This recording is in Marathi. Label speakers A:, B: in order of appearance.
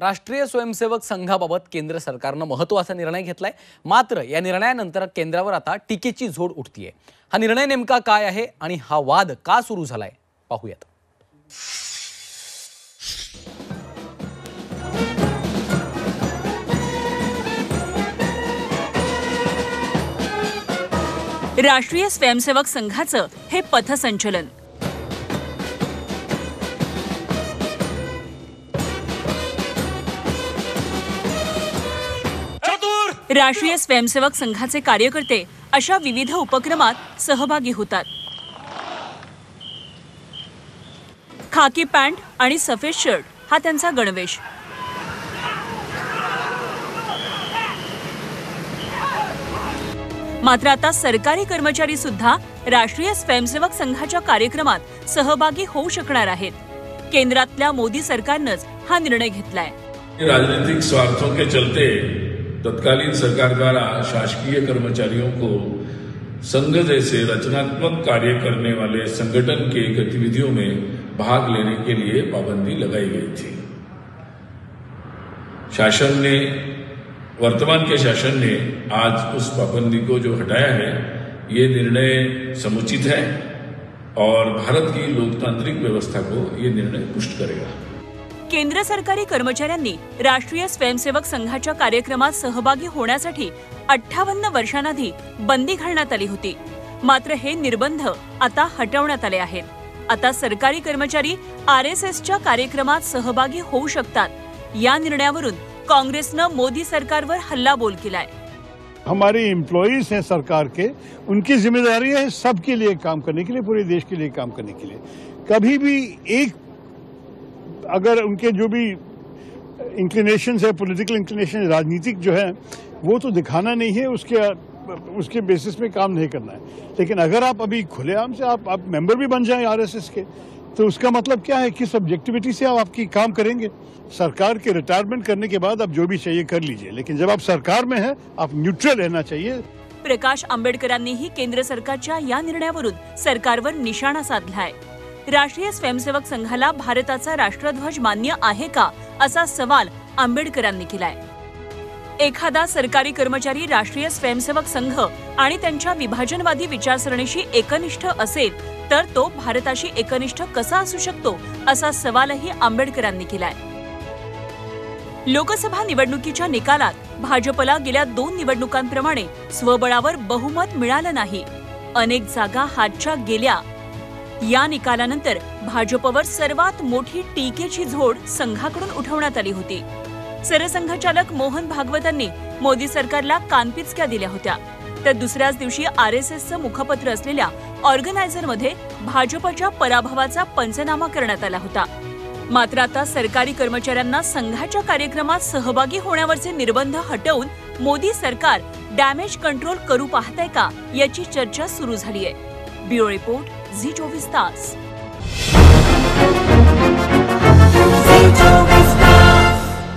A: राष्ट्रीय स्वयंसेवक संघाबाबत केंद्र सरकारनं महत्त्वाचा निर्णय घेतलाय। मात्र या निर्णयानंतर केंद्रावर आता टीकेची झोड उठतीये। हा निर्णय नेमका काय आहे आणि हा वाद का सुरू झालाय पाहूयात।
B: राष्ट्रीय स्वयंसेवक संघाचं हे पथसंचलन राष्ट्रीय स्वयंसेवक संघाचे कार्यकर्ते अशा विविध उपक्रमात सहभागी होतात। खाकी पॅन्ट आणि सफेद शर्ट हा त्यांचा गणवेश। मात्र आता सरकारी कर्मचारी सुद्धा राष्ट्रीय स्वयंसेवक संघाच्या कार्यक्रमात सहभागी होऊ शकणार आहेत। केंद्रातल्या मोदी सरकारनंच हा निर्णय घेतलाय।
C: राजनीतिक स्वार्थों के चलते तत्कालीन सरकार द्वारा शासकीय कर्मचारियों को संघ जैसे रचनात्मक कार्य करने वाले संगठन के गतिविधियों में भाग लेने के लिए पाबंदी लगाई गई थी। वर्तमान के शासन ने आज उस पाबंदी को जो हटाया है, ये निर्णय समुचित है और भारत की लोकतांत्रिक व्यवस्था को ये निर्णय पुष्ट करेगा।
B: केंद्र सरकारी कर्मचाऱ्यांनी राष्ट्रीय स्वयंसेवक संघाच्या कार्यक्रमात सहभागी होण्यासाठी 58 वर्षांआधी बंदी घालण्यात आली होती। मात्र हे निर्बंध आता हटवण्यात आले आहेत। आता सरकारी कर्मचारी आरएसएसच्या कार्यक्रमात सहभागी होऊ शकतात। या निर्णयावरून काँग्रेसनं मोदी सरकारवर हल्लाबोल केलाय।
D: हमारे एम्प्लॉइज हैं सरकार के, उनकी जिम्मेदारी है सबके लिए काम करने के लिए, पूरे देश के लिए काम करने के लिए। कभी भी एक अगर उनके जो भी इंक्लिनेशंस है, पॉलिटिकल इंक्लिनेशन, राजनीतिक जो है, वो तो दिखाना नहीं है, उसके बेसिस में काम नहीं करना है। लेकिन अगर आप अभी खुलेआम से आप मेंबर भी बन जाएं आरएसएस के, तो उसका मतलब क्या है, किस ऑब्जेक्टिविटी से आप आपकी काम करेंगे। सरकार के रिटायरमेंट करने के बाद आप जो भी चाहिए कर लीजिए, लेकिन जब आप सरकार में हैं, आप न्यूट्रल रहना चाहिए।
B: प्रकाश आंबेडकरांनीही केंद्र सरकारच्या या निर्णयावरून सरकारवर निशाणा साधलाय। राष्ट्रीय स्वयंसेवक संघाला भारताचा राष्ट्रध्वज मान्य आहे का, असा सवाल आंबेडकरांनी केलाय। एखादा सरकारी कर्मचारी राष्ट्रीय स्वयंसेवक संघ आणि त्यांच्या विभाजनवादी विचारसरणीशी एकनिष्ठ असेल तर तो भारताशी एकनिष्ठ कसा असू शकतो, असा सवालही आंबेडकरांनी केलाय। लोकसभा निवडणुकीच्या निकालात भाजपला गेल्या 2 निवडणुकांप्रमाणे स्वबळावर बहुमत मिळालं नाही। अनेक जागा हातच्या गेल्या। या निकालानंतर भाजपवर सर्वात मोठी टीकेची झोड संघाकडून उठवण्यात आली होती। सरसंघचालक मोहन भागवतांनी मोदी सरकारला कानपिचक्या दिल्या होत्या। तर दुसऱ्याच दिवशी आरएसएसचं मुखपत्र असलेल्या ऑर्गनायझरमध्ये भाजपच्या पराभवाचा पंचनामा करण्यात आला होता। मात्र आता सरकारी कर्मचाऱ्यांना संघाच्या कार्यक्रमात सहभागी होण्यावरचे निर्बंध हटवून मोदी सरकार डॅमेज कंट्रोल करू पाहतंय का, याची चर्चा सुरू झाली आहे। ब्युरो रिपोर्ट, झी 24 तास।